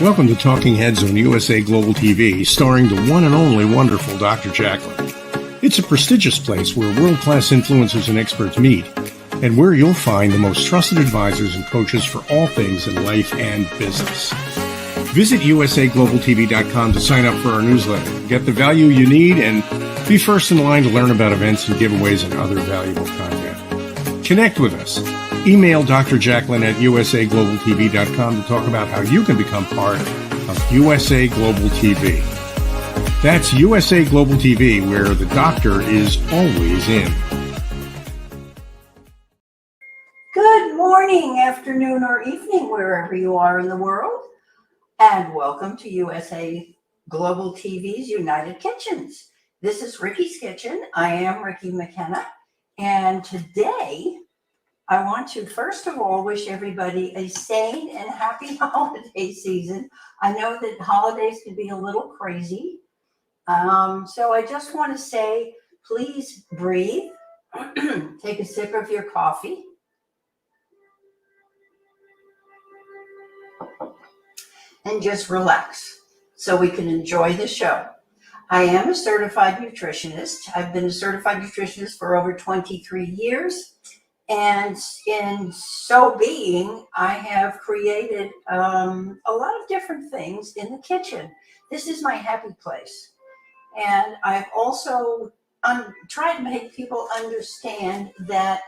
Welcome to Talking Heads on USA Global TV, starring the one and only wonderful Dr. Jacqueline. It's a prestigious place where world-class influencers and experts meet, and where you'll find the most trusted advisors and coaches for all things in life and business. Visit usaglobaltv.com to sign up for our newsletter, get the value you need, and be first in line to learn about events and giveaways and other valuable content. Connect with us. Email Dr. Jacqueline at usaglobaltv.com to talk about how you can become part of USA Global TV. That's USA Global TV, where the doctor is always in. Good morning, afternoon, or evening, wherever you are in the world, and welcome to USA Global TV's United Kitchens. This is Ricki's Kitchen. I am Ricki Mckenna, and today I want to first of all wish everybody a sane and happy holiday season. I know that holidays can be a little crazy, so I just want to say, please breathe, take a sip of your coffee, and just relax so we can enjoy the show. I am a certified nutritionist. I've been a certified nutritionist for over 23 years. And in so being, I have created a lot of different things in the kitchen. This is my happy place. And I've also tried to make people understand that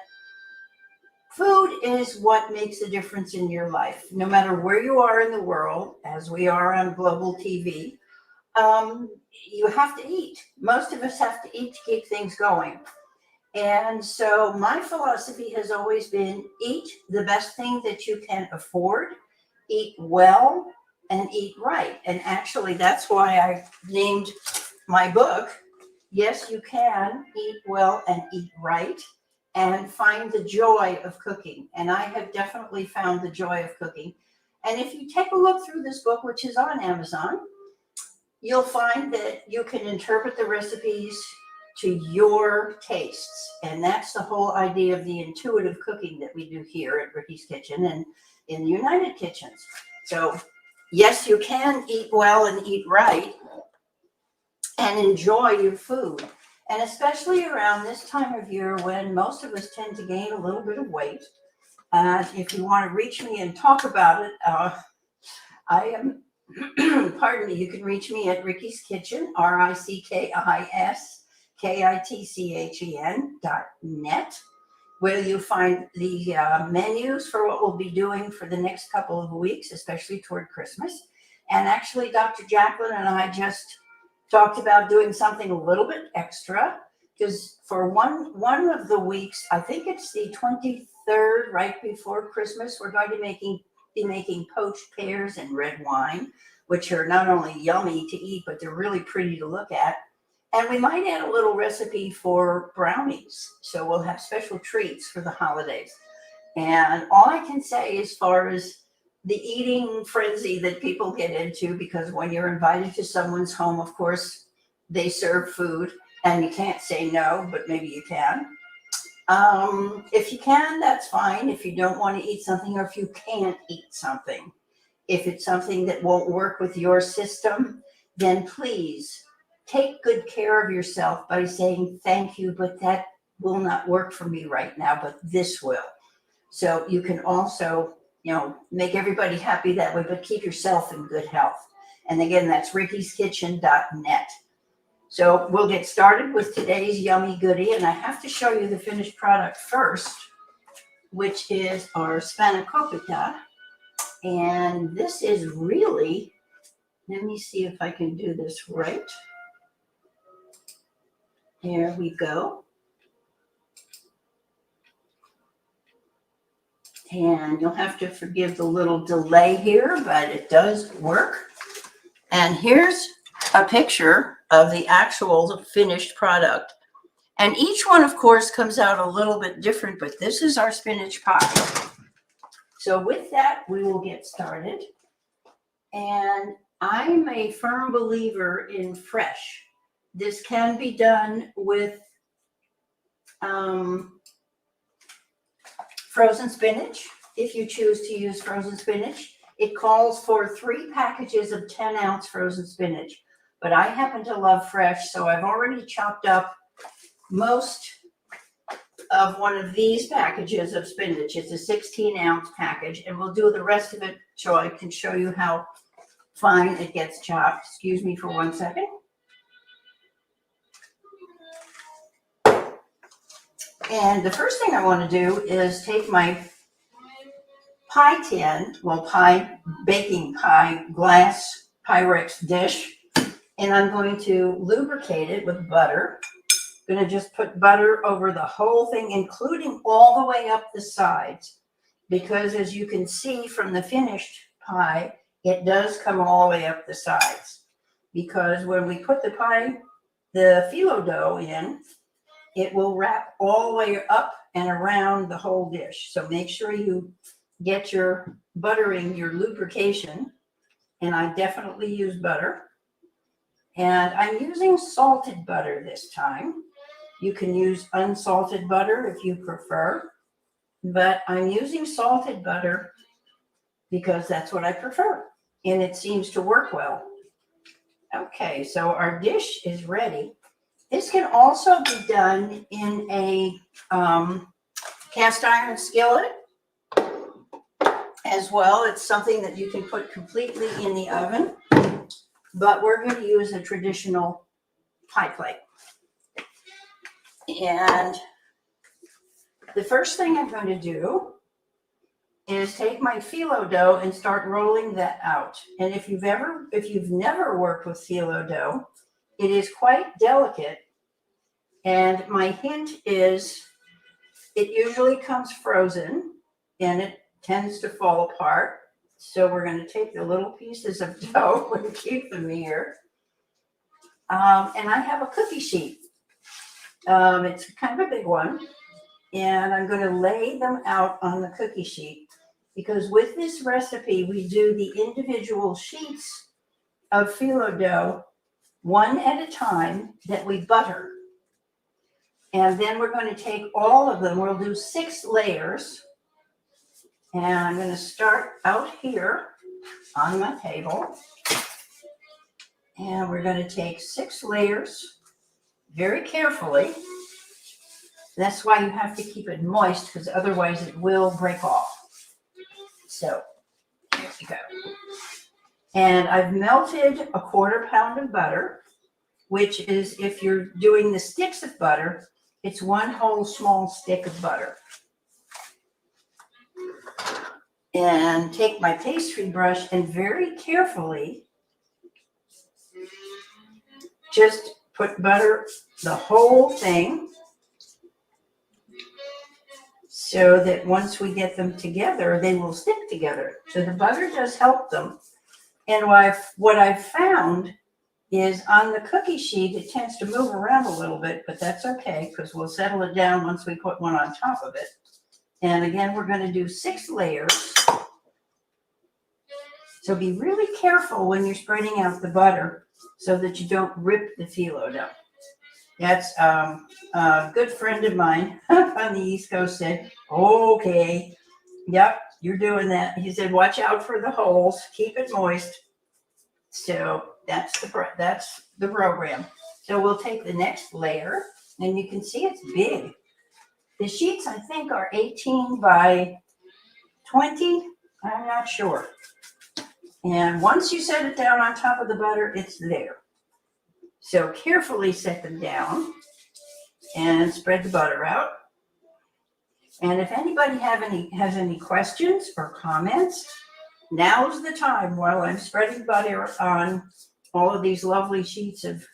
food is what makes a difference in your life. No matter where you are in the world, as we are on global TV, you have to eat. Most of us have to eat to keep things going. And so my philosophy has always been eat the best thing that you can afford, eat well, and eat right. And actually, that's why I named my book, Yes, You Can Eat Well and Eat Right, and find the joy of cooking. And I have definitely found the joy of cooking. And if you take a look through this book, which is on Amazon, you'll find that you can interpret the recipes to your tastes. And that's the whole idea of the intuitive cooking that we do here at Ricki's Kitchen and in the United Kitchens. So yes, you can eat well and eat right and enjoy your food. And especially around this time of year when most of us tend to gain a little bit of weight. If you want to reach me and talk about it, I am, pardon me, you can reach me at Ricki's Kitchen, RICKI'S.net, where you find the menus for what we'll be doing for the next couple of weeks, especially toward Christmas. And actually, Dr. Jacqueline and I just talked about doing something a little bit extra, because for one of the weeks, I think it's the 23rd, right before Christmas, we're going to be making poached pears and red wine, which are not only yummy to eat, but they're really pretty to look at. And we might add a little recipe for brownies. So we'll have special treats for the holidays. And all I can say as far as the eating frenzy that people get into, because when you're invited to someone's home, of course, they serve food and you can't say no, but maybe you can. If you can, that's fine. If you don't want to eat something, or if you can't eat something, if it's something that won't work with your system, then please take good care of yourself by saying thank you, but that will not work for me right now, but this will. So you can also, make everybody happy that way, but keep yourself in good health. And again, that's rickiskitchen.net. So we'll get started with today's yummy goodie, and I have to show you the finished product first, which is our Spanakopita. And this is really, let me see if I can do this right. There we go. And you'll have to forgive the little delay here, but it does work. And here's a picture of the actual finished product. And each one, of course, comes out a little bit different, but this is our spinach pie. So with that, we will get started. And I'm a firm believer in fresh. This can be done with frozen spinach, if you choose to use frozen spinach. It calls for 3 packages of 10-ounce frozen spinach, but I happen to love fresh, so I've already chopped up most of one of these packages of spinach. It's a 16-ounce package, and we'll do the rest of it so I can show you how fine it gets chopped. Excuse me for 1 second. And the first thing I want to do is take my pie tin, baking pie, glass Pyrex dish, and I'm going to lubricate it with butter. I'm going to just put butter over the whole thing, including all the way up the sides, because as you can see from the finished pie, it does come all the way up the sides. Because when we put the phyllo dough in, it will wrap all the way up and around the whole dish. So make sure you get your buttering, your lubrication, and I definitely use butter. And I'm using salted butter this time. You can use unsalted butter if you prefer, but I'm using salted butter because that's what I prefer, and it seems to work well. Okay, so our dish is ready. This can also be done in a cast iron skillet as well. It's something that you can put completely in the oven, but we're going to use a traditional pie plate. And the first thing I'm going to do is take my phyllo dough and start rolling that out. And if you've never worked with phyllo dough, it is quite delicate. And my hint is it usually comes frozen and it tends to fall apart. So we're going to take the little pieces of dough and keep them here. And I have a cookie sheet. It's kind of a big one. And I'm going to lay them out on the cookie sheet, because with this recipe, we do the individual sheets of phyllo dough one at a time that we butter. And then we're going to take all of them. We'll do 6 layers. And I'm going to start out here on my table. And we're going to take 6 layers very carefully. That's why you have to keep it moist, because otherwise it will break off. So here we go. And I've melted a 1/4 pound of butter, which is, if you're doing the sticks of butter, it's 1 whole small stick of butter. And take my pastry brush and very carefully just put butter the whole thing, so that once we get them together, they will stick together. So the butter does help them. And what I've found is on the cookie sheet, it tends to move around a little bit, but that's okay, because we'll settle it down once we put one on top of it. And again, we're going to do 6 layers. So be really careful when you're spreading out the butter so that you don't rip the phyllo dough. That's a good friend of mine on the East Coast said, okay, yep, you're doing that. He said, watch out for the holes, keep it moist. So that's the program. So we'll take the next layer, and you can see it's big. The sheets, I think, are 18 by 20. I'm not sure. And once you set it down on top of the butter, it's there. So carefully set them down and spread the butter out. And if anybody has any questions or comments, now's the time while I'm spreading butter on all of these lovely sheets of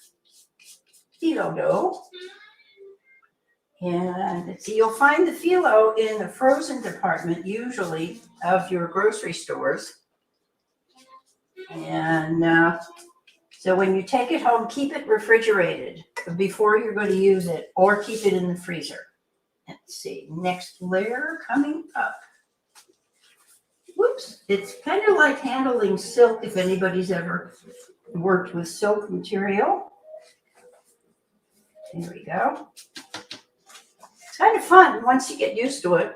phyllo dough. And let's see, you'll find the phyllo in the frozen department, usually, of your grocery stores. And so when you take it home, keep it refrigerated before you're going to use it, or keep it in the freezer. Let's see, next layer coming up. Whoops, it's kind of like handling silk, if anybody's ever worked with silk material. There we go. It's kind of fun once you get used to it.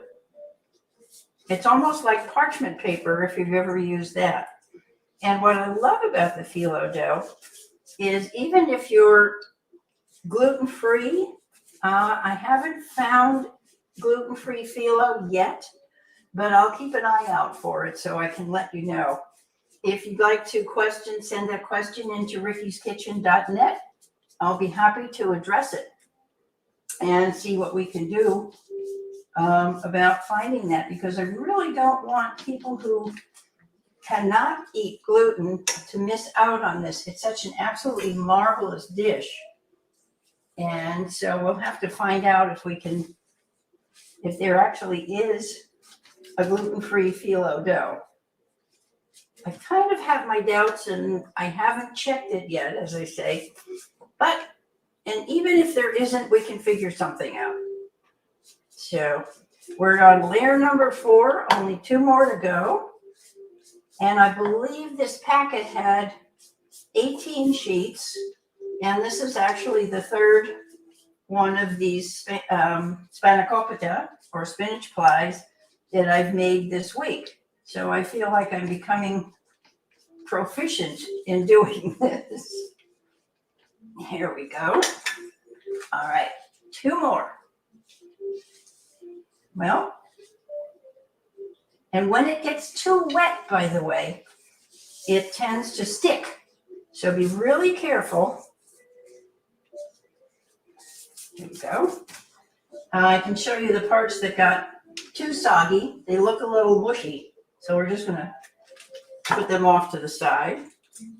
It's almost like parchment paper if you've ever used that. And what I love about the phyllo dough is even if you're gluten-free, I haven't found gluten-free phyllo yet, but I'll keep an eye out for it so I can let you know. If you'd like to send that question into rickiskitchen.net. I'll be happy to address it and see what we can do about finding that, because I really don't want people who cannot eat gluten to miss out on this. It's such an absolutely marvelous dish. And so we'll have to find out if there actually is a gluten-free phyllo dough. I kind of have my doubts and I haven't checked it yet, as I say, and even if there isn't, we can figure something out. So we're on layer number 4, only 2 more to go. And I believe this packet had 18 sheets, and this is actually the 3rd one of these Spanakopita or spinach pies that I've made this week. So I feel like I'm becoming proficient in doing this. Here we go. All right, 2 more. Well, and when it gets too wet, by the way, it tends to stick. So be really careful. Here we go. I can show you the parts that got too soggy. They look a little mushy. So we're just going to put them off to the side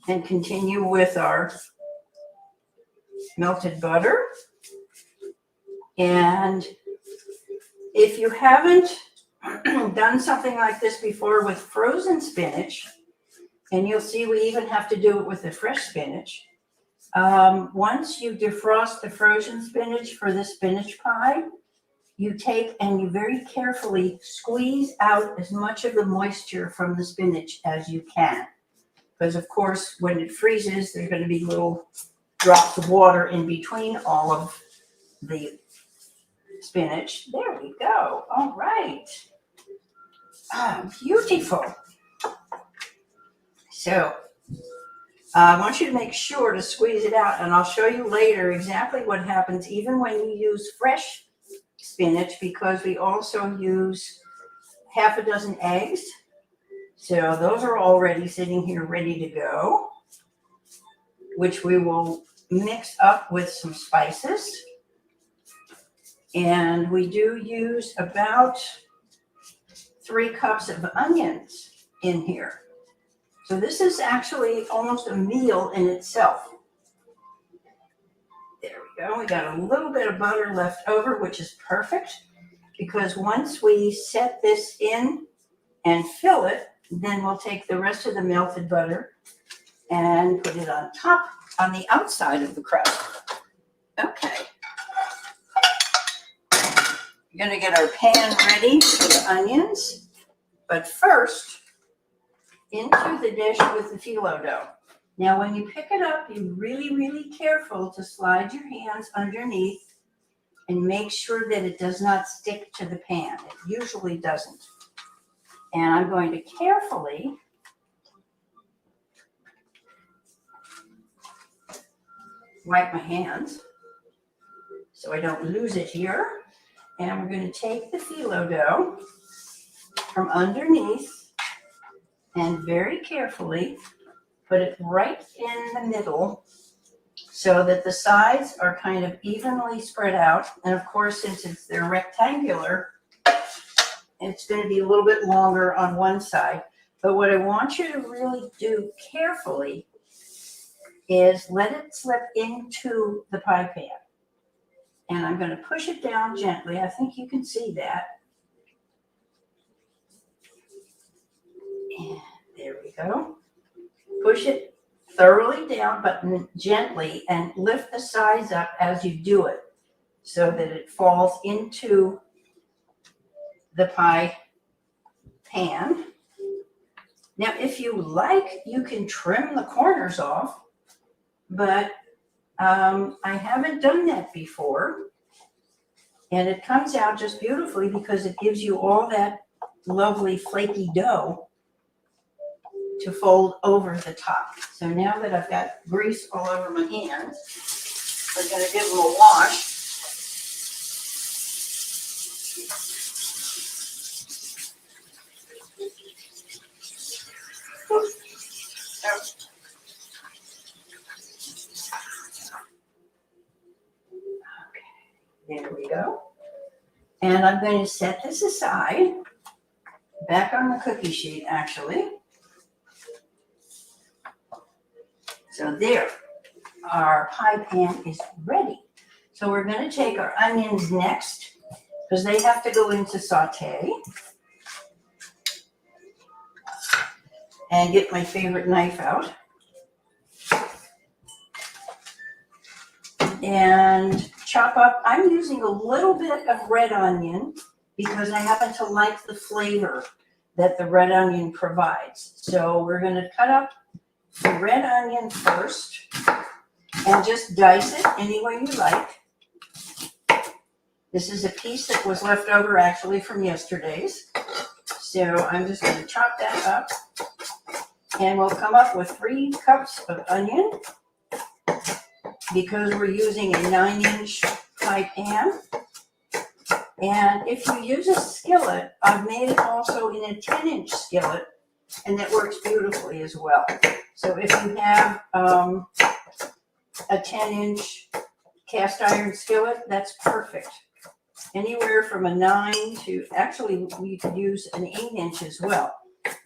and continue with our melted butter. And if you haven't done something like this before with frozen spinach, and you'll see we even have to do it with the fresh spinach. Once you defrost the frozen spinach for the spinach pie, you take and you very carefully squeeze out as much of the moisture from the spinach as you can. Because of course, when it freezes, there's going to be little drops of water in between all of the spinach. There we go. All right. Beautiful. So I want you to make sure to squeeze it out, and I'll show you later exactly what happens even when you use fresh spinach, because we also use half a dozen eggs. So those are already sitting here ready to go, which we will mix up with some spices. And we do use about 3 cups of onions in here. So this is actually almost a meal in itself. There we go. We got a little bit of butter left over, which is perfect, because once we set this in and fill it, then we'll take the rest of the melted butter and put it on top, on the outside of the crust. Okay. We're going to get our pan ready for the onions, but first, into the dish with the phyllo dough. Now, when you pick it up, you're really, really careful to slide your hands underneath and make sure that it does not stick to the pan. It usually doesn't. And I'm going to carefully wipe my hands so I don't lose it here. And we're going to take the phyllo dough from underneath and very carefully put it right in the middle so that the sides are kind of evenly spread out. And of course, since they're rectangular, it's going to be a little bit longer on one side. But what I want you to really do carefully is let it slip into the pie pan. And I'm going to push it down gently. I think you can see that. And there we go. Push it thoroughly down, but gently, and lift the sides up as you do it so that it falls into the pie pan. Now, if you like, you can trim the corners off, but I haven't done that before. And it comes out just beautifully because it gives you all that lovely flaky dough to fold over the top. So now that I've got grease all over my hands, we're going to give them a wash. There we go. And I'm going to set this aside, back on the cookie sheet actually. So there, our pie pan is ready. So we're going to take our onions next, because they have to go into saute. And get my favorite knife out. And chop up, I'm using a little bit of red onion because I happen to like the flavor that the red onion provides. So we're going to cut up the red onion first and just dice it any way you like. This is a piece that was left over actually from yesterday's. So I'm just going to chop that up. And we'll come up with 3 cups of onion because we're using a 9-inch pie pan. And if you use a skillet, I've made it also in a 10-inch skillet, and that works beautifully as well. So if you have a 10-inch cast iron skillet, that's perfect. Anywhere from a 9 to, actually we could use an 8-inch as well.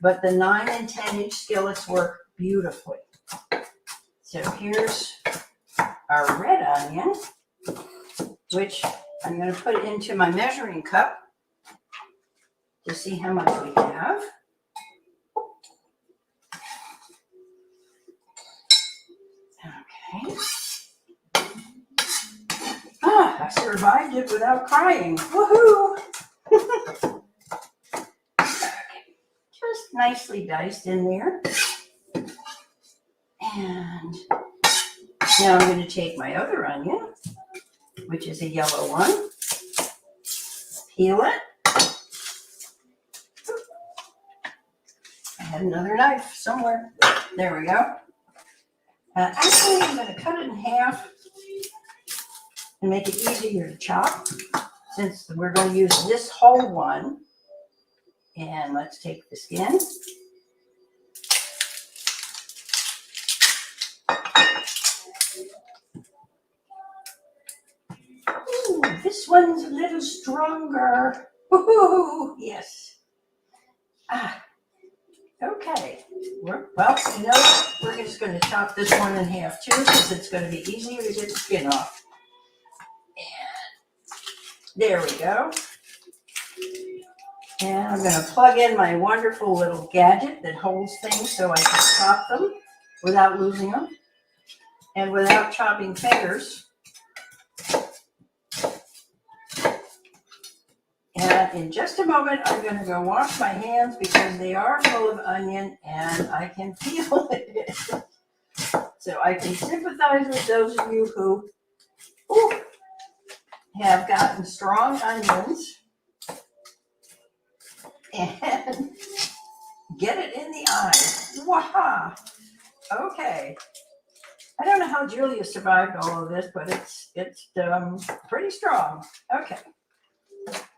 But the 9 and 10-inch skillets work beautifully. So here's our red onion, which I'm going to put into my measuring cup to see how much we have. Okay. I survived it without crying. Woohoo! Just nicely diced in there. And now I'm going to take my other onion, which is a yellow one, peel it. I had another knife somewhere. There we go. Actually, I'm going to cut it in half and make it easier to chop since we're going to use this whole one. And let's take the skin. Ooh, this one's a little stronger. Ooh, yes. Okay. Well, you know what? We're just going to chop this one in half too, because it's going to be easier to get the skin off. And there we go. And I'm going to plug in my wonderful little gadget that holds things so I can chop them without losing them and without chopping fingers. And in just a moment, I'm going to go wash my hands because they are full of onion and I can feel it. So I can sympathize with those of you who have gotten strong onions and get it in the eye. Waha! Okay. I don't know how Julia survived all of this, but it's pretty strong. Okay.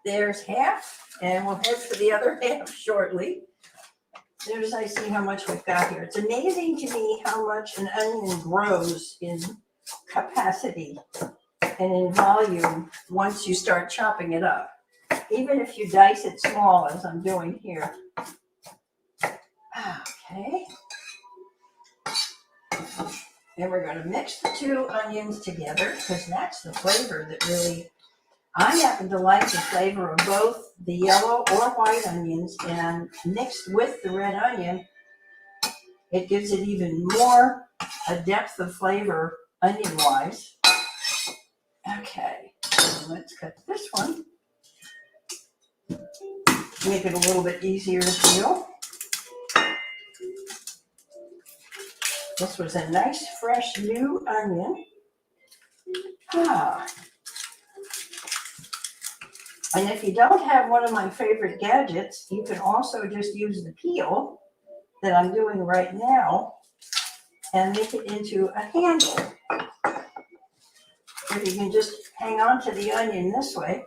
There's half, and we'll head for the other half shortly. As soon as I see how much we've got here. It's amazing to me how much an onion grows in capacity and in volume once you start chopping it up. Even if you dice it small, as I'm doing here. Okay. And we're going to mix the 2 onions together because that's the flavor that really, I happen to like the flavor of both the yellow or white onions, and mixed with the red onion, it gives it even more a depth of flavor onion-wise. Okay, so let's cut this one. Make it a little bit easier to peel. This was a nice, fresh, new onion. And if you don't have one of my favorite gadgets, you can also just use the peel that I'm doing right now and make it into a handle. If you can just hang on to the onion this way.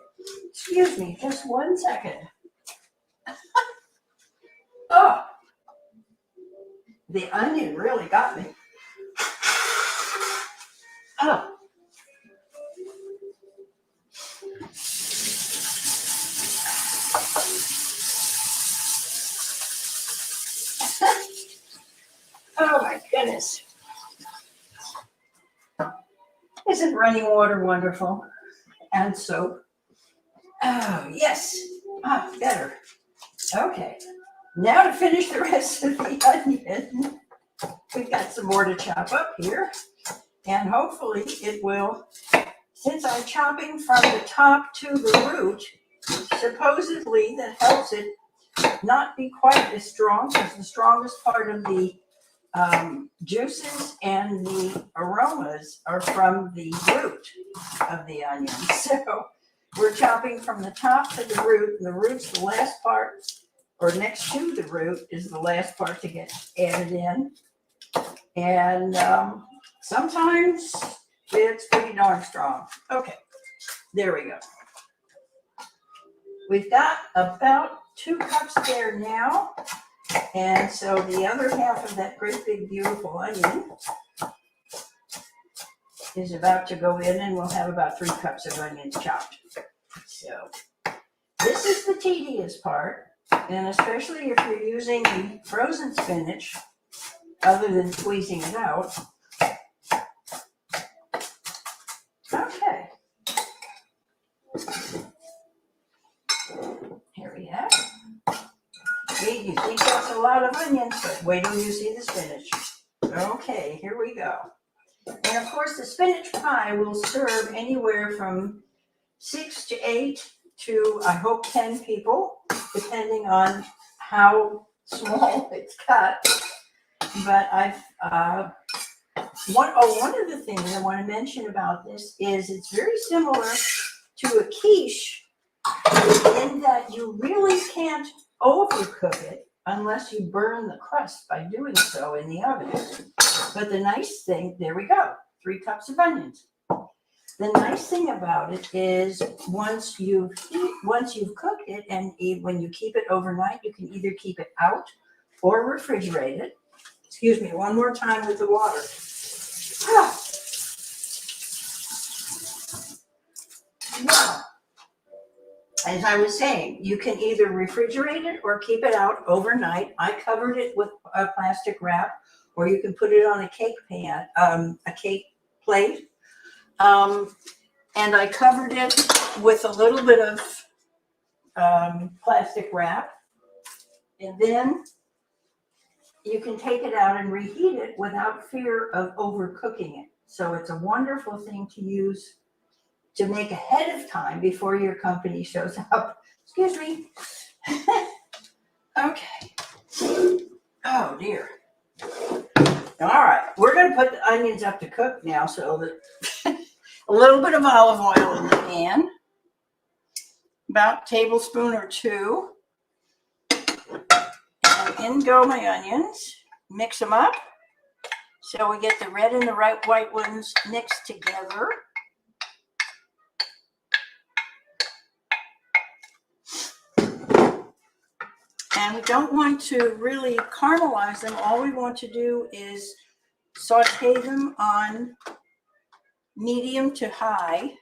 Excuse me, just 1 second. Oh, the onion really got me. Oh. Oh my goodness. Isn't running water wonderful? And soap. Oh, yes. Ah, better. Okay. Now to finish the rest of the onion, we've got some more to chop up here. And hopefully it will, since I'm chopping from the top to the root, supposedly that helps it not be quite as strong, because the strongest part of the juices and the aromas are from the root of the onion. So we're chopping from the top to the root, and the root's the last part, or next to the root is the last part to get added in. And sometimes it's pretty darn strong. Okay, there we go. We've got about 2 cups there now. And so the other half of that great big beautiful onion is about to go in, and we'll have about 3 cups of onions chopped. So this is the tedious part, and especially if you're using the frozen spinach, other than squeezing it out. Okay. Here we have. You think that's a lot of onions, but wait till you see the spinach. Okay, here we go. And of course, the spinach pie will serve anywhere from 6 to 8 to, I hope, 10 people, depending on how small it's cut. But one of the things I want to mention about this is it's very similar to a quiche in that you really can't overcook it unless you burn the crust by doing so in the oven. But the nice thing, there we go, 3 cups of onions. The nice thing about it is once you've cooked it, and when you keep it overnight, you can either keep it out or refrigerate it. Excuse me, one more time with the water. Wow. As I was saying, you can either refrigerate it or keep it out overnight. I covered it with a plastic wrap, or you can put it on a cake pan, a cake plate. And I covered it with a little bit of plastic wrap. And then you can take it out and reheat it without fear of overcooking it. So it's a wonderful thing to use to make ahead of time before your company shows up. Excuse me. Okay. Oh dear. All right, we're going to put the onions up to cook now, so that a little bit of olive oil in the pan, about a tablespoon or 2, and in go my onions. Mix them up so we get the red and the white ones mixed together. And we don't want to really caramelize them. All we want to do is saute them on medium to high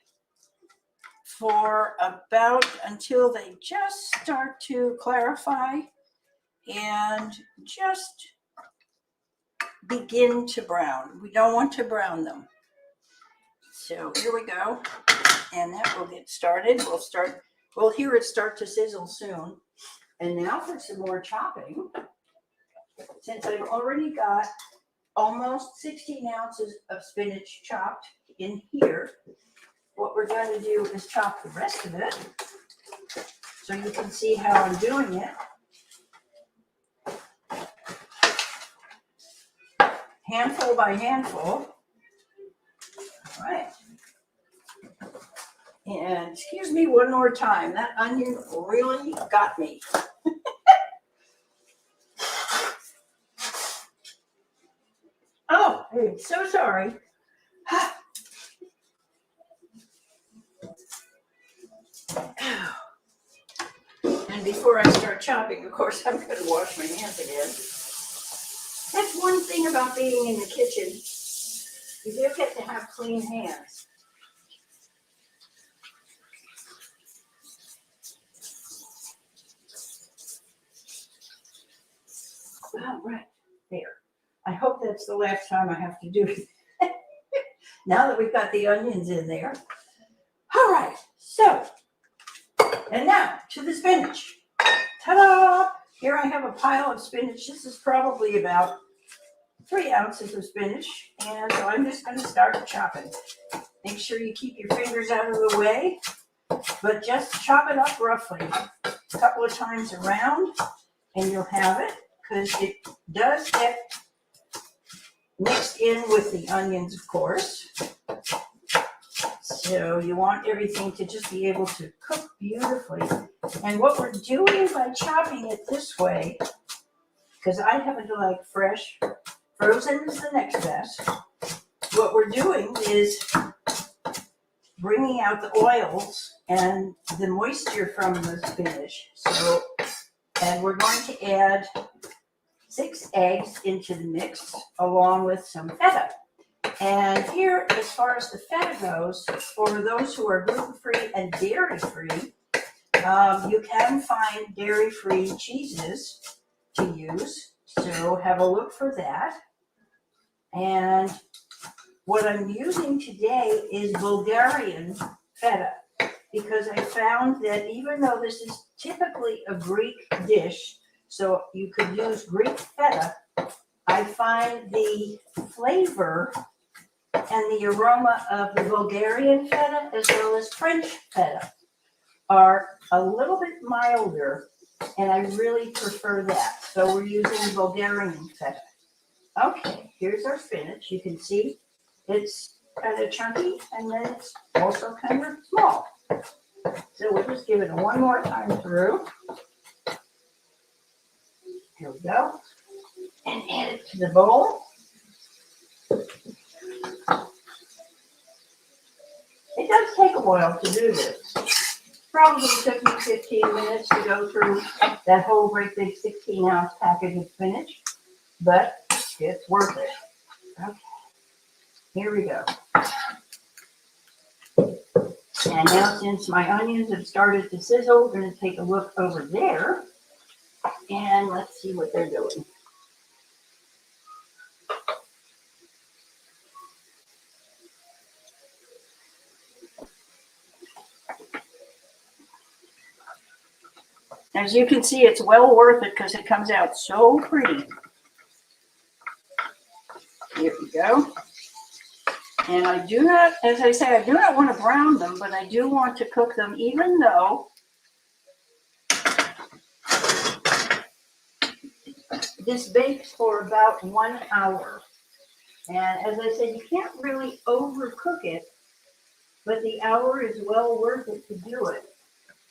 for about until they just start to clarify and just begin to brown. We don't want to brown them. So here we go. And that will get started. We'll hear it start to sizzle soon. And now for some more chopping. Since I've already got almost 16 ounces of spinach chopped in here, what we're going to do is chop the rest of it so you can see how I'm doing it. Handful by handful. All right. And excuse me one more time, that onion really got me. Oh, I'm so sorry. And before I start chopping, of course, I'm going to wash my hands again. That's one thing about being in the kitchen. You do get to have clean hands. All right, there. I hope that's the last time I have to do it. Now that we've got the onions in there. All right, so, and now to the spinach. Ta-da! Here I have a pile of spinach. This is probably about 3 ounces of spinach. And so I'm just going to start chopping. Make sure you keep your fingers out of the way, but just chop it up roughly a couple of times around, and you'll have it, because it does get mixed in with the onions, of course. So you want everything to just be able to cook beautifully. And what we're doing by chopping it this way, because I happen to like fresh, frozen is the next best. What we're doing is bringing out the oils and the moisture from the spinach. So, and we're going to add 6 eggs into the mix along with some feta. And here, as far as the feta goes, for those who are gluten-free and dairy-free, you can find dairy-free cheeses to use. So have a look for that. And what I'm using today is Bulgarian feta, because I found that even though this is typically a Greek dish, so you could use Greek feta, I find the flavor and the aroma of the Bulgarian feta as well as French feta are a little bit milder, and I really prefer that. So we're using Bulgarian feta. Okay, here's our spinach. You can see it's kind of chunky, and then it's also kind of small. So we'll just give it one more time through. Here we go. And add it to the bowl. It does take a while to do this. Probably took me 15 minutes to go through that whole great big 16-ounce package of spinach, but it's worth it. Okay, here we go. And now, since my onions have started to sizzle, we're going to take a look over there, and let's see what they're doing. As you can see, it's well worth it because it comes out so pretty. Here we go. And I do not, as I say, I do not want to brown them, but I do want to cook them, even though this bakes for about 1 hour. And as I said, you can't really overcook it, but the hour is well worth it to do it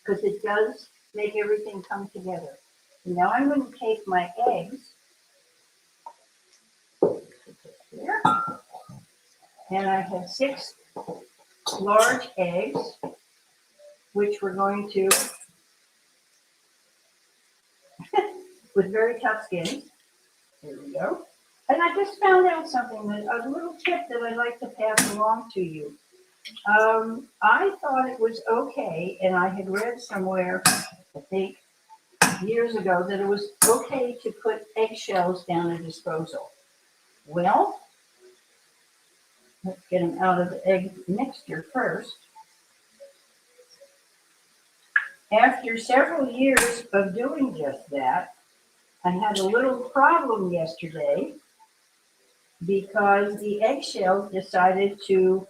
because it does make everything come together. And now I'm going to take my eggs. There. And I have 6 large eggs, which we're going to, with very tough skins. Here we go. And I just found out something, a little tip that I'd like to pass along to you. I thought it was okay, and I had read somewhere, I think, years ago, that it was okay to put eggshells down a disposal. Well, let's get them out of the egg mixture first. After several years of doing just that, I had a little problem yesterday because the eggshells decided to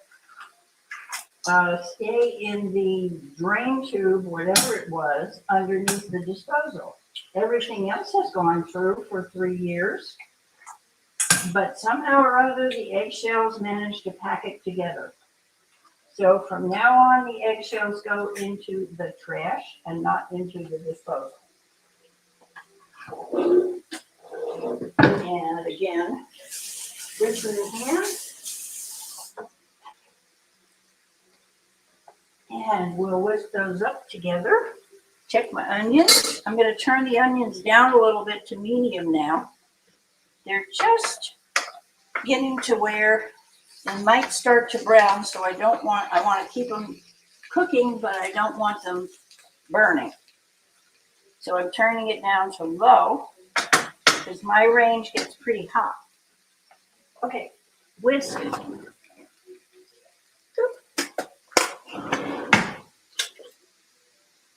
stay in the drain tube, whatever it was, underneath the disposal. Everything else has gone through for 3 years, but somehow or other the eggshells managed to pack it together. So from now on, the eggshells go into the trash and not into the disposal. And again, rinse them in hand. And we'll whisk those up together. Check my onions. I'm going to turn the onions down a little bit to medium now. They're just getting to where they might start to brown, so I want to keep them cooking, but I don't want them burning. So I'm turning it down to low because my range gets pretty hot. Okay, whisk.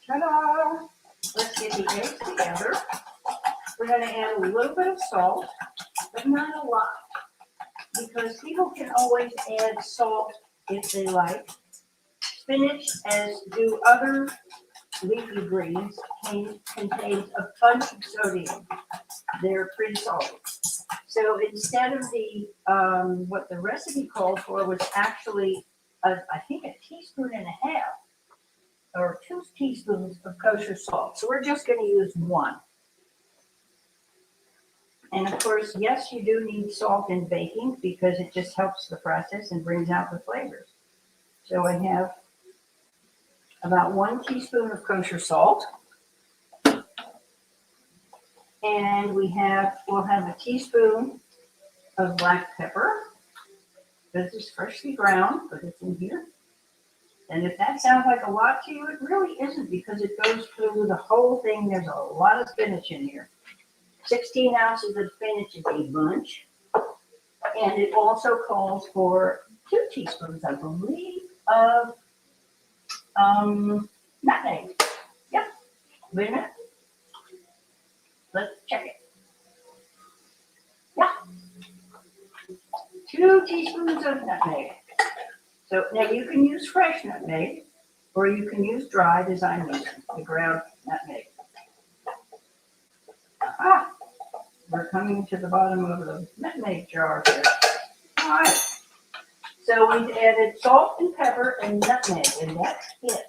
Ta-da! Let's get the eggs together. We're going to add a little bit of salt, but not a lot, because people can always add salt if they like. Spinach, as do other leafy greens, contains a bunch of sodium. They're pretty salty. So instead of the what the recipe called for was actually, I think, a teaspoon and a half or 2 teaspoons of kosher salt. So we're just going to use 1. And of course, yes, you do need salt in baking because it just helps the process and brings out the flavors. So I have about 1 teaspoon of kosher salt. And we'll have a teaspoon of black pepper. This is freshly ground, but it's in here. And if that sounds like a lot to you, it really isn't, because it goes through the whole thing. There's a lot of spinach in here. 16 ounces of spinach is a bunch. And it also calls for 2 teaspoons, I believe, of nutmeg. Yep. Wait a minute. Let's check it. Yeah. 2 teaspoons of nutmeg. So now you can use fresh nutmeg, or you can use dried, as I'm using, the ground nutmeg. Aha! We're coming to the bottom of the nutmeg jar here. All right. So we've added salt and pepper and nutmeg, and that's it.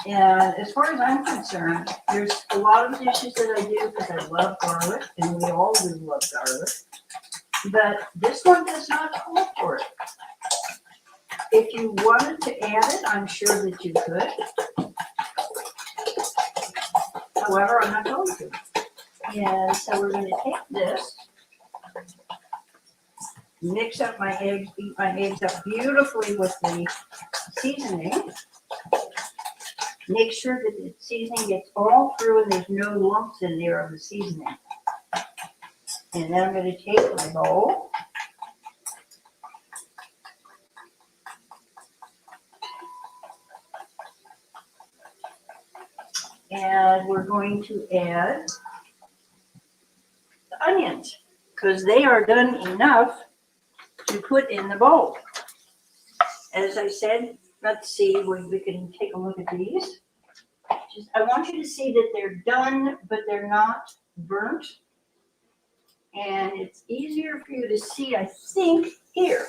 And as far as I'm concerned, there's a lot of dishes that I do because I love garlic, and we all do love garlic. But this one does not call for it. If you wanted to add it, I'm sure that you could. However, I'm not going to. And so we're going to take this, mix up my eggs, beat my eggs up beautifully with the seasoning. Make sure that the seasoning gets all through and there's no lumps in there of the seasoning. And then I'm going to take my bowl. And we're going to add the onions, because they are done enough to put in the bowl. As I said, let's see, we can take a look at these. I want you to see that they're done, but they're not burnt. And it's easier for you to see, I think, here.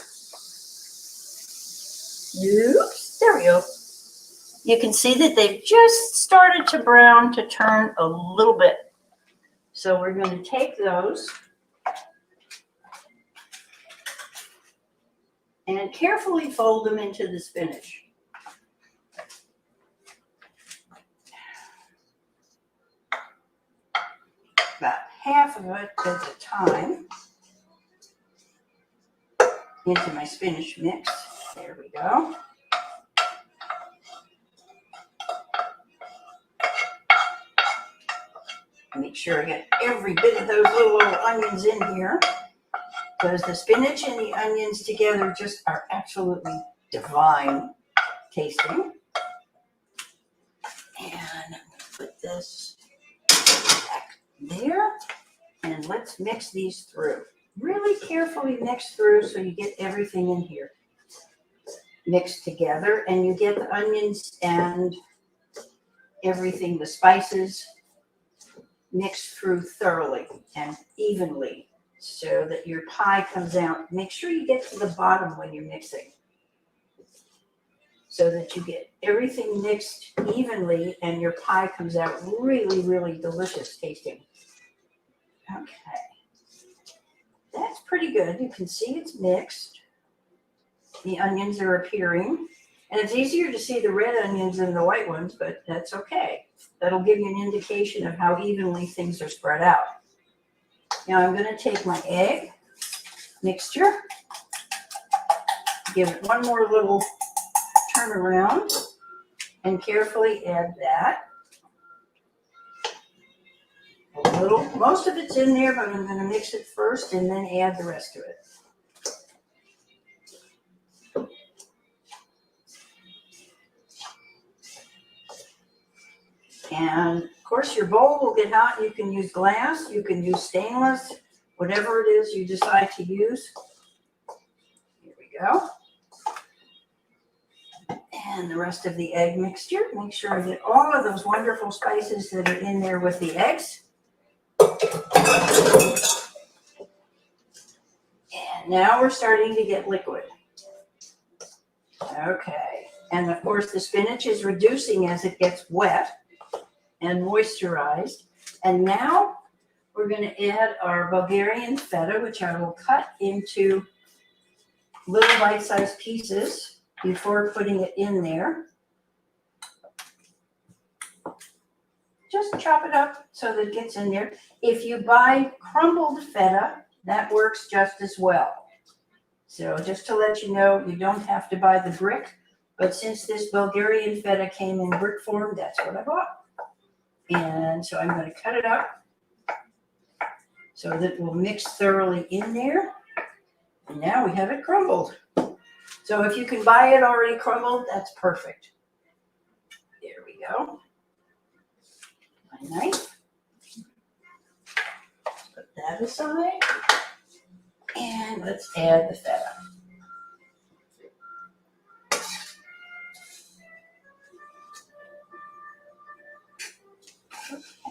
Oops, there we go. You can see that they've just started to brown, to turn a little bit. So we're going to take those and carefully fold them into the spinach. About half of it at a time into my spinach mix. There we go. Make sure I get every bit of those little onions in here, because the spinach and the onions together just are absolutely divine tasting. And put this back there, and let's mix these through. Really carefully mix through so you get everything in here mixed together, and you get the onions and everything, the spices, mixed through thoroughly and evenly so that your pie comes out. Make sure you get to the bottom when you're mixing. so that you get everything mixed evenly and your pie comes out really, really delicious tasting. Okay. That's pretty good. You can see it's mixed. The onions are appearing. And it's easier to see the red onions than the white ones, but that's okay. That'll give you an indication of how evenly things are spread out. Now I'm going to take my egg mixture, give it one more little turn around, and carefully add that. A little, most of it's in there, but I'm going to mix it first and then add the rest of it. And of course your bowl will get hot. You can use glass, you can use stainless, whatever it is you decide to use. Here we go. And the rest of the egg mixture. Make sure I get all of those wonderful spices that are in there with the eggs. And now we're starting to get liquid. Okay. And of course the spinach is reducing as it gets wet and moisturized. And now we're going to add our Bulgarian feta, which I will cut into little bite-sized pieces before putting it in there. Just chop it up so that it gets in there. If you buy crumbled feta, that works just as well. So just to let you know, you don't have to buy the brick, but since this Bulgarian feta came in brick form, that's what I bought. And so I'm going to cut it up so that it will mix thoroughly in there. And now we have it crumbled. So if you can buy it already crumbled, that's perfect. There we go. My knife. Put that aside. And let's add the feta.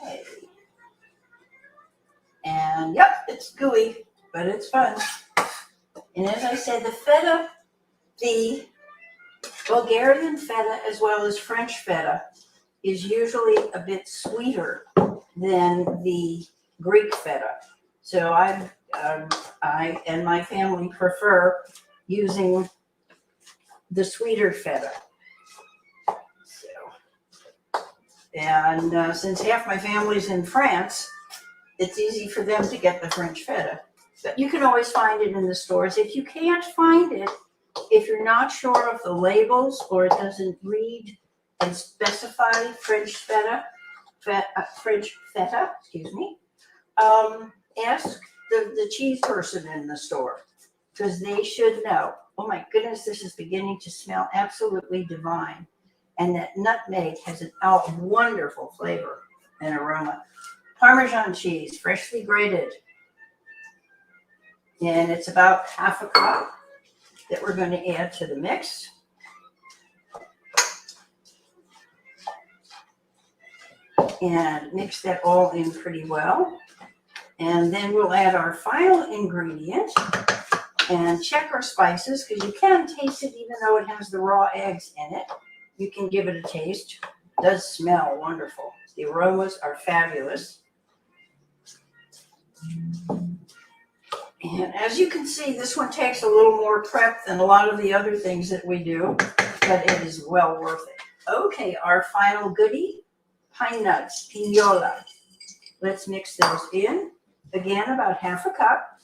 Okay. And yep, it's gooey, but it's fun. And as I said, the feta, the Bulgarian feta as well as French feta is usually a bit sweeter than the Greek feta. So I and my family prefer using the sweeter feta. So, and since half my family's in France, it's easy for them to get the French feta. But you can always find it in the stores. If you can't find it, if you're not sure of the labels or it doesn't read and specify French feta, excuse me, ask the cheese person in the store because they should know. Oh my goodness, this is beginning to smell absolutely divine. And that nutmeg has a wonderful flavor and aroma. Parmesan cheese, freshly grated. And it's about half a cup that we're going to add to the mix. And mix that all in pretty well. And then we'll add our final ingredient and check our spices because you can taste it even though it has the raw eggs in it. You can give it a taste. It does smell wonderful. The aromas are fabulous. And as you can see, this one takes a little more prep than a lot of the other things that we do, but it is well worth it. Okay, our final goodie, pine nuts, pinola. Let's mix those in. Again, about half a cup.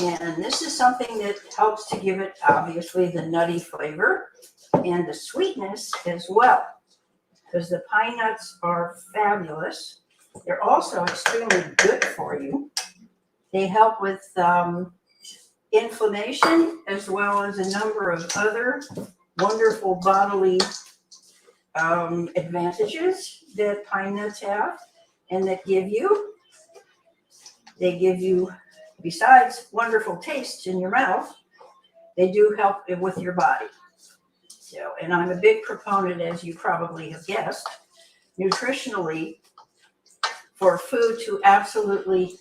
And this is something that helps to give it, obviously, the nutty flavor and the sweetness as well, because the pine nuts are fabulous. They're also extremely good for you. They help with inflammation as well as a number of other wonderful bodily advantages that pine nuts have and that they give you, besides wonderful tastes in your mouth, they do help with your body. So, and I'm a big proponent, as you probably have guessed, nutritionally, for food to absolutely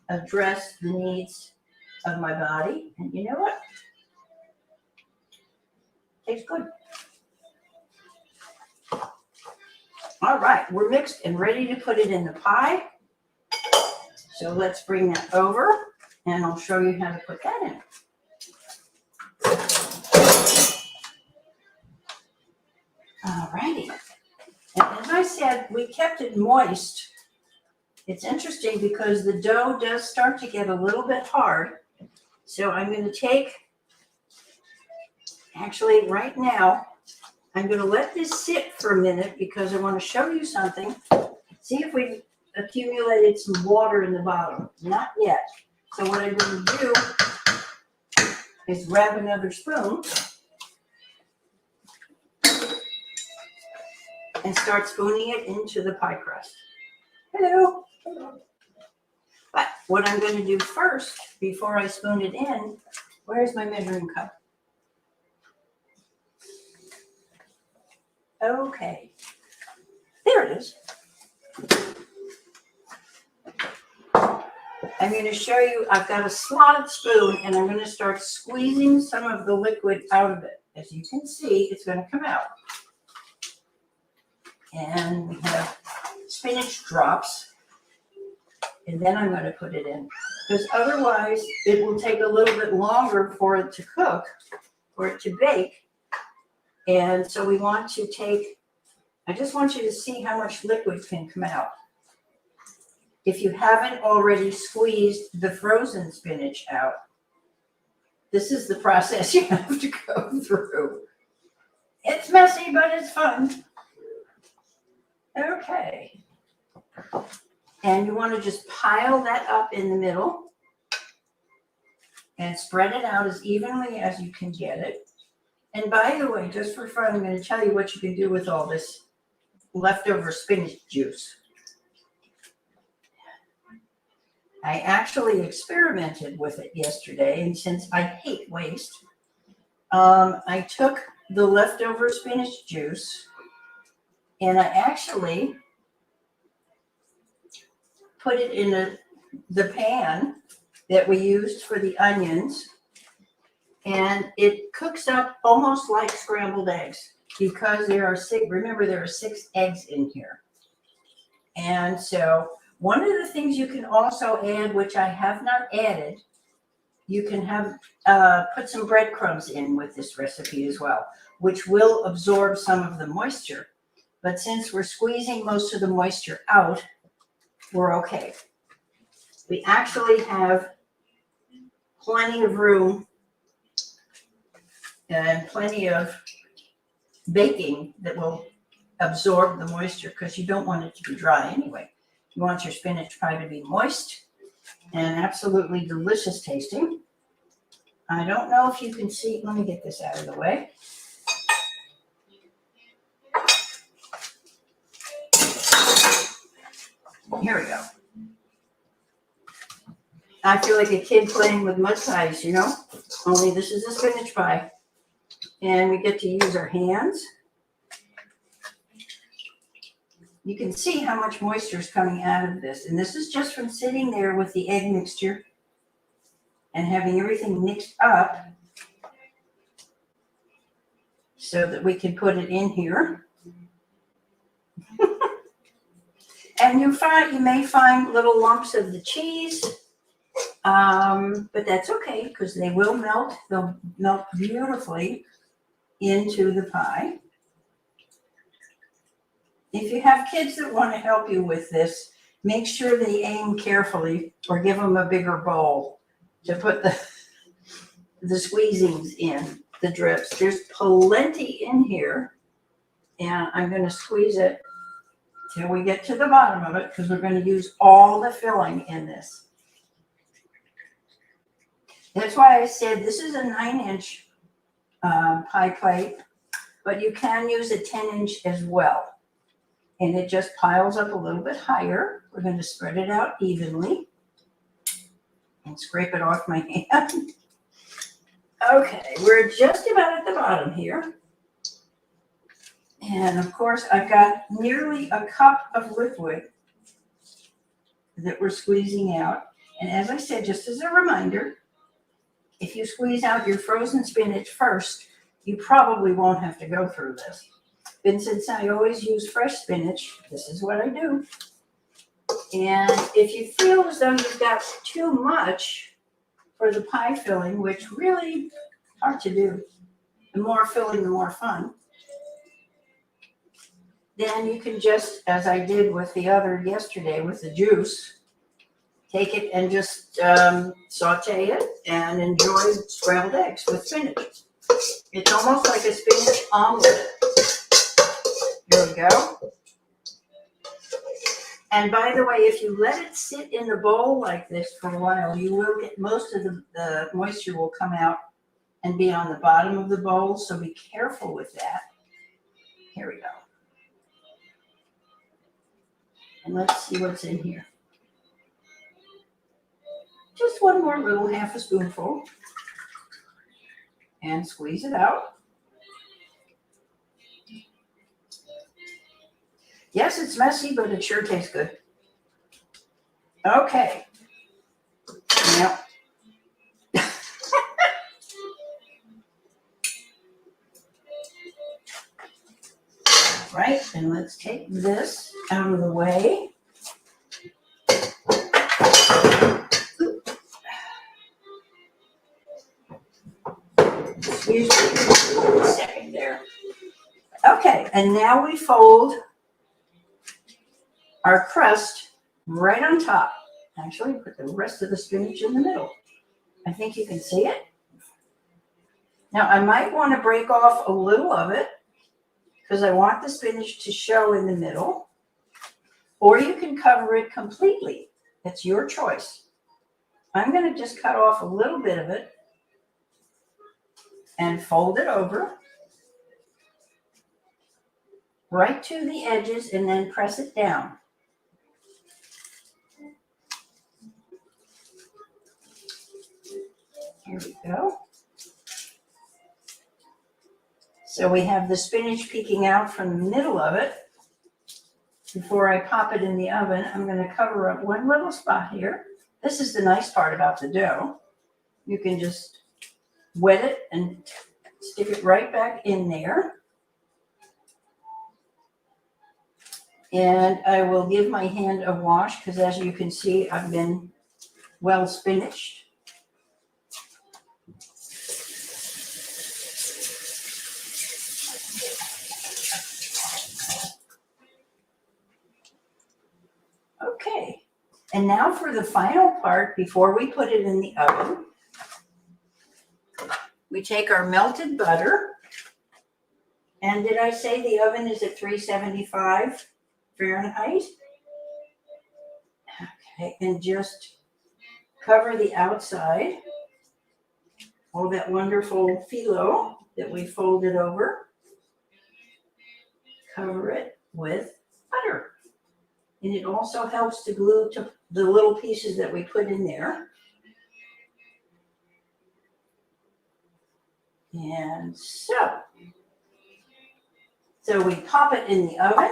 address the needs of my body. And you know what? Tastes good. All right, we're mixed and ready to put it in the pie. So let's bring that over and I'll show you how to put that in. All righty. And as I said, we kept it moist. It's interesting because the dough does start to get a little bit hard. So I'm going to take, actually right now, I'm going to let this sit for a minute because I want to show you something. See if we've accumulated some water in the bottom. Not yet. So what I'm going to do is grab another spoon and start spooning it into the pie crust. Hello. But what I'm going to do first, before I spoon it in, where's my measuring cup? Okay, there it is. I'm going to show you, I've got a slotted spoon and I'm going to start squeezing some of the liquid out of it. As you can see, it's going to come out. And we have spinach drops. And then I'm going to put it in. Because otherwise, it will take a little bit longer for it to cook, for it to bake. And so we want to take, I just want you to see how much liquid can come out. If you haven't already squeezed the frozen spinach out, this is the process you have to go through. It's messy, but it's fun. Okay. And you want to just pile that up in the middle and spread it out as evenly as you can get it. And by the way, just for fun, I'm going to tell you what you can do with all this leftover spinach juice. I actually experimented with it yesterday, and since I hate waste, I took the leftover spinach juice and I actually put it in the pan that we used for the onions, and it cooks up almost like scrambled eggs because there are remember there are 6 eggs in here. And so one of the things you can also add, which I have not added, you can have put some breadcrumbs in with this recipe as well, which will absorb some of the moisture. But since we're squeezing most of the moisture out, we're okay. We actually have plenty of room and plenty of baking that will absorb the moisture because you don't want it to be dry anyway. You want your spinach pie to be moist and absolutely delicious tasting. I don't know if you can see, let me get this out of the way. Here we go. I feel like a kid playing with mud pies, you know, only this is a spinach pie. And we get to use our hands. You can see how much moisture is coming out of this. And this is just from sitting there with the egg mixture and having everything mixed up so that we can put it in here. And you may find little lumps of the cheese, but that's okay because they will melt. They'll melt beautifully into the pie. If you have kids that want to help you with this, make sure they aim carefully or give them a bigger bowl to put the squeezings in, the drips. There's plenty in here, and I'm going to squeeze it till we get to the bottom of it because we're going to use all the filling in this. That's why I said this is a 9-inch pie plate, but you can use a 10-inch as well. And it just piles up a little bit higher. We're going to spread it out evenly and scrape it off my hand. Okay, we're just about at the bottom here. And of course, I've got nearly a cup of liquid that we're squeezing out. And as I said, just as a reminder, if you squeeze out your frozen spinach first, you probably won't have to go through this. And since I always use fresh spinach, this is what I do. And if you feel as though you've got too much for the pie filling, which really hard to do, the more filling, the more fun, then you can just, as I did with the other yesterday with the juice, take it and just saute it and enjoy scrambled eggs with spinach. It's almost like a spinach omelet. There we go. And by the way, if you let it sit in the bowl like this for a while, you will get most of the moisture will come out and be on the bottom of the bowl. So be careful with that. Here we go. And let's see what's in here. Just one more little half a spoonful. And squeeze it out. Yes, it's messy, but it sure tastes good. Okay. Now, right, and let's take this out of the way. Excuse me a second there. Okay, and now we fold our crust right on top. Actually, put the rest of the spinach in the middle. I think you can see it. Now, I might want to break off a little of it because I want the spinach to show in the middle. Or you can cover it completely. It's your choice. I'm going to just cut off a little bit of it and fold it over right to the edges and then press it down. Here we go. So we have the spinach peeking out from the middle of it. Before I pop it in the oven, I'm going to cover up one little spot here. This is the nice part about the dough. You can just wet it and stick it right back in there. And I will give my hand a wash because, as you can see, I've been well spinached. Okay, and now for the final part before we put it in the oven. We take our melted butter, and did I say the oven is at 375 Fahrenheit? Okay, and just cover the outside, all that wonderful phyllo that we folded over. Cover it with butter. And it also helps to glue to the little pieces that we put in there. And so we pop it in the oven.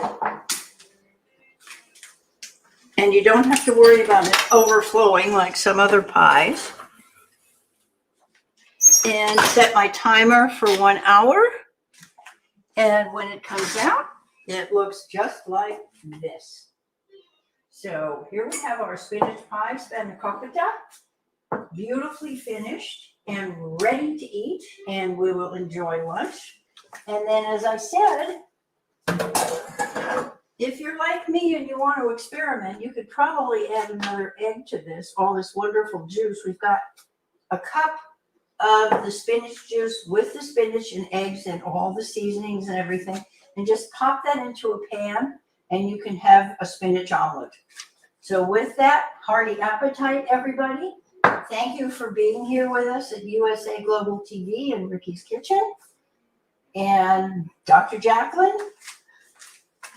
And you don't have to worry about it overflowing like some other pies. And set my timer for 1 hour. And when it comes out, it looks just like this. So here we have our spinach pie, Spanakopita, beautifully finished and ready to eat, and we will enjoy lunch. And then, as I said, if you're like me and you want to experiment, you could probably add another egg to this, all this wonderful juice. We've got a cup of the spinach juice with the spinach and eggs and all the seasonings and everything, and just pop that into a pan, and you can have a spinach omelet. So with that, hearty appetite, everybody. Thank you for being here with us at USA Global TV and Ricki's Kitchen. And Dr. Jacqueline,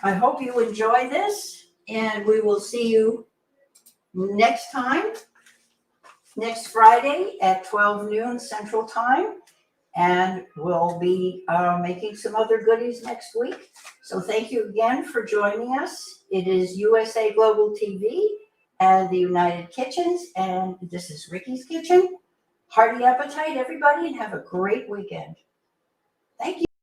I hope you enjoy this, and we will see you next time, next Friday at 12 noon Central Time. And we'll be making some other goodies next week. So thank you again for joining us. It is USA Global TV and the United Kitchens, and this is Ricki's Kitchen. Hearty appetite, everybody, and have a great weekend. Thank you.